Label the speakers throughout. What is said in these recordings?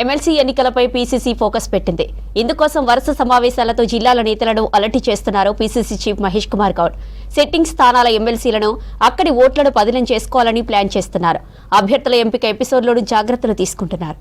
Speaker 1: MLC ఎన్నికలపై PCC focus పెట్టింది. ఇందుకోసం వరుస సమావేశాలతో జిల్లాల నేతలను అలర్ట్ చేస్తున్నారు PCC chief Mahesh Kumar Goud. Sitting స్థానాల ఎమ్మెల్సీలను అక్కడి ఓట్లను పదిలం చేసుకోవాలని ప్లాన్ చేస్తున్నారు. అభ్యర్థుల ఎంపిక ఎపిసోడ్లోనూ జాగ్రత్తలు తీసుకుంటున్నారు.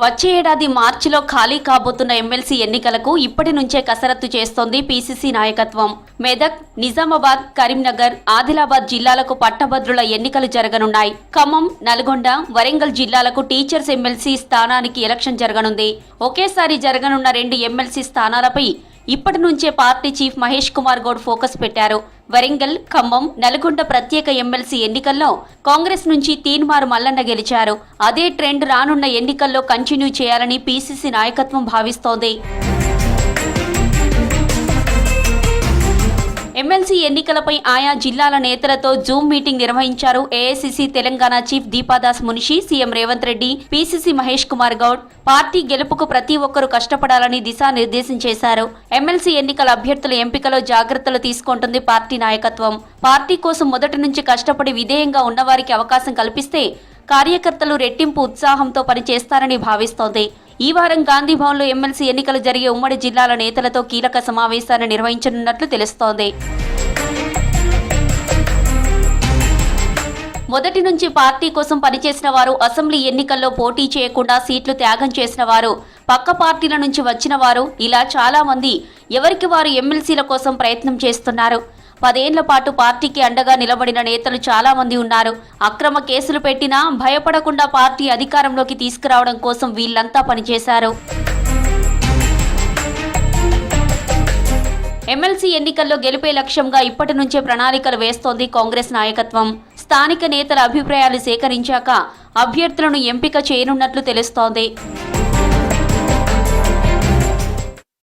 Speaker 1: వచ్చే ఏడాది మార్చిలో ఖాళీ కాబోతున్న ఎమ్మెల్సీ ఎన్నికలకు ఇప్పటి నుంచే కసరత్తు చేస్తోంది పీసీసీ నాయకత్వం. మెదక్, నిజామాబాద్, కరీంనగర్, ఆదిలాబాద్ జిల్లాలకు పట్టభద్రుల ఎన్నికలు జరగనున్నాయి. ఖమ్మం, నల్గొండ, వరంగల్ జిల్లాలకు టీచర్స్ ఎమ్మెల్సీ స్థానానికి ఎలక్షన్ జరగనుంది. ఒకేసారి జరగనున్న 2 ఎమ్మెల్సీ స్థానాలపై ఇప్పటి నుంచే party chief Mahesh Kumar Goud focus పెట్టారు. వరంగల్, ఖమ్మం, నల్గొండ ప్రత్యేక ఎమ్మెల్సీ ఎన్నికల్లో కాంగ్రెస్ నుంచి తీన్మార్ మల్లన్న గెలిచారు. అదే ట్రెండ్ రానున్న ఎన్నికల్లో కంటిన్యూ చేయాలని పీసీసీ నాయకత్వం భావిస్తోంది. ఎమ్మెల్సీ ఎన్నికలపై ఆయా జిల్లాల నేతలతో జూమ్ మీటింగ్ నిర్వహించారు AICC Telangana chief Deepa Das Munshi, CM Revanth Reddy, PCC Mahesh Kumar Goud. Party గెలుపుకు ప్రతి ఒక్కరూ కష్టపడాలని దిశానిర్దేశం చేశారు. ఎమ్మెల్సీ ఎన్నికల అభ్యర్థుల ఎంపికలో జాగ్రత్తలు తీసుకుంటుంది పార్టీ నాయకత్వం. పార్టీ కోసం మొదటి నుంచి కష్టపడి విధేయంగా ఉన్నవారికి అవకాశం కల్పిస్తే కార్యకర్తలు రెట్టింపు ఉత్సాహంతో పనిచేస్తారని భావిస్తోంది. ఈ వారం గాంధీభవన్లో ఎమ్మెల్సీ ఎన్నికలు జరిగే ఉమ్మడి జిల్లాల నేతలతో కీలక సమావేశాన్ని నిర్వహించనున్నట్లు తెలుస్తోంది. మొదటి నుంచి పార్టీ కోసం పనిచేసిన వారు, అసెంబ్లీ ఎన్నికల్లో పోటీ చేయకుండా సీట్లు త్యాగం చేసిన వారు, పక్క పార్టీల నుంచి వచ్చిన వారు, ఇలా చాలా మంది ఎవరికి వారు ఎమ్మెల్సీల కోసం ప్రయత్నం చేస్తున్నారు. 10 ఏళ్ల పాటు పార్టీకి అండగా నిలబడిన నేతలు చాలా మంది ఉన్నారు. అక్రమ కేసులు పెట్టినా భయపడకుండా పార్టీ అధికారంలోకి తీసుకురావడం కోసం వీళ్లంతా పనిచేశారు. ఎమ్మెల్సీ ఎన్నికల్లో గెలిపే లక్ష్యంగా ఇప్పటి నుంచే ప్రణాళికలు వేస్తోంది కాంగ్రెస్ నాయకత్వం. స్థానిక నేతల అభిప్రాయాలు సేకరించాక అభ్యర్థులను ఎంపిక చేయనున్నట్లు తెలుస్తోంది.